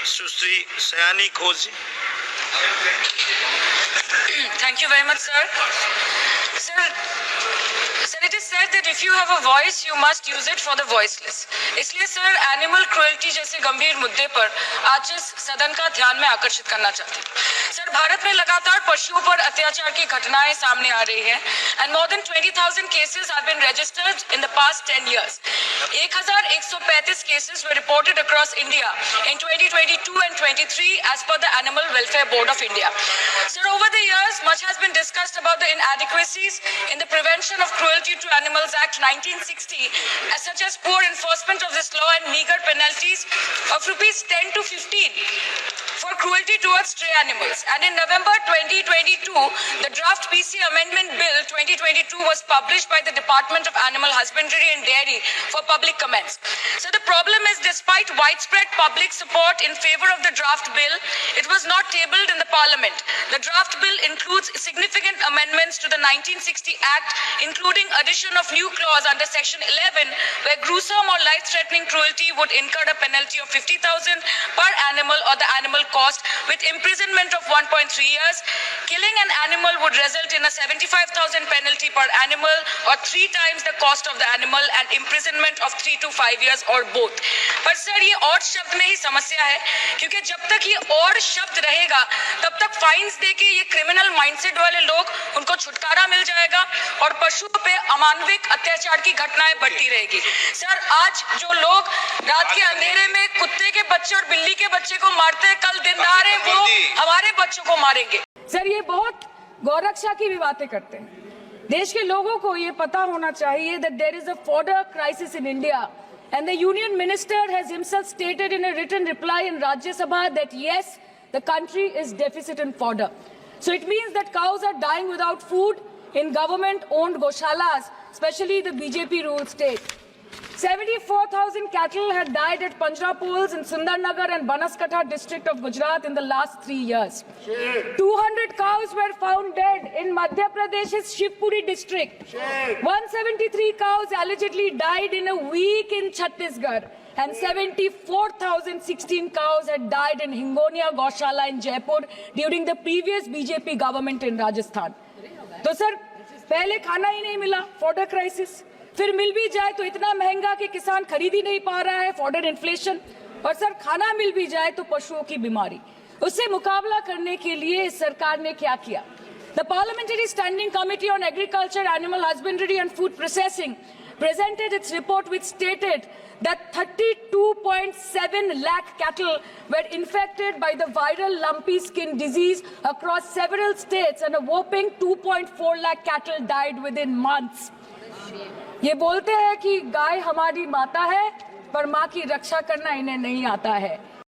Sushri Sayani Ghosh ji. Thank you very much, sir. Sir, it is said that if you have a voice, you must use it for the voiceless. इसलिए sir animal cruelty जैसे गंभीर मुद्दे पर आज इस सदन का ध्यान में आकर्षित करना चाहती हूँ। सर, भारत में लगातार पशुओं पर अत्याचार की घटनाएं सामने आ रही हैं and more than 20,000 cases have been registered in the past 10 years. 1,135 cases were reported across India in 2022 and 23 as per the Animal Welfare Board of India. Sir, over the years, much has been discussed about the inadequacies in the Prevention of Cruelty to Animals Act 1960, such as poor enforcement of this law and meager penalties of rupees 10 to 15 for cruelty towards stray animals. And in November 2022, the draft PC Amendment Bill 2022 was published by the Department of Animal Husbandry and Dairy for public comments. So the problem is, despite widespread public support in favor of the draft bill, it was not tabled in the Parliament. The draft bill includes significant amendments to the 1960 Act, including addition of new clause under Section 11, where gruesome or life-threatening cruelty would incur a penalty of 50,000 per animal or the animal cost, with imprisonment of 1.3 years. Killing an animal would result in a 75,000 penalty per animal, or 3 times the cost of the animal, and imprisonment of 3 to 5 years or both. पर sir, ये और शब्द में ही समस्या है, क्योंकि जब तक ये और शब्द रहेगा तब तक फाइन्स देके ये क्रिमिनल माइंडसेट वाले लोग, उनको छुटकारा मिल जाएगा और पशुओं पे अमानविक अत्याचार की घटनाएं बढ़ती रहेगी। सर, आज जो लोग रात के अंधेरे में कुत्ते के बच्चे और बिल्ली के बच्चे को मारते हैं, कल दिनदार है वो हमारे बच्चों को मारेंगे। सर, ये बहुत गौरक्षा की भी बातें करते हैं। देश के लोगों को ये पता होना चाहिए that there is a fodder crisis in India, and the Union Minister has himself stated in a written reply in Rajya Sabha that yes, the country is deficit in fodder. So it means that cows are dying without food in government-owned goshalas, especially the BJP-ruled state. 74,000 cattle had died at Panjrapols in Sundarnagar and Banaskantha district of Gujarat in the last 3 years. 200 cows were found dead in Madhya Pradesh's Shivpuri district. 173 cows allegedly died in a week in Chhattisgarh. And 74,016 cows had died in Hingonia Gaushala in Jaipur during the previous BJP government in Rajasthan. तो sir, पहले खाना ही नहीं मिला, fodder crisis, फिर मिल भी जाए तो इतना महंगा कि किसान खरीद ही नहीं पा रहा है, फॉडर इन्फ्लेशन, और सर खाना मिल भी जाए तो पशुओं की बीमारी। उससे मुकाबला करने के लिए इस सरकार ने क्या किया? The Parliamentary Standing Committee on Agriculture, Animal Husbandry and Food Processing presented its report, which stated that 32.7 lakh cattle were infected by the viral lumpy skin disease across several states, and a whopping 2.4 lakh cattle died within months. ये बोलते हैं कि गाय हमारी माता है, पर माँ की रक्षा करना इन्हें नहीं आता है।